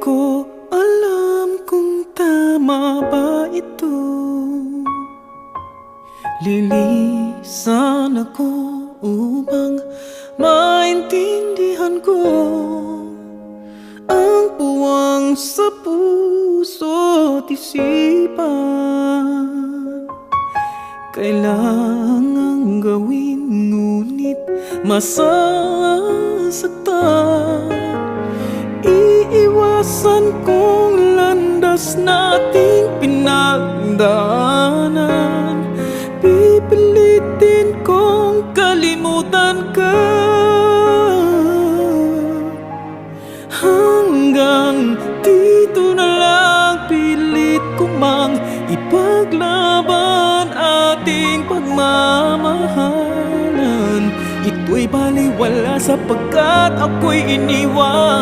ko alam kung tama ba ito. Lilisan ako upang maintindihan ko ang puwang sa puso't isipan. Kailangang gawin ngunit masasaktan. Iiwasan kong landas nating pinagdaanan. Pipilitin kong kalimutan ka hanggang dito na lang. Pilit ko mang ipaglaban ating pagmamahalan. Ito'y baliwala sapagkat ako'y iniwan.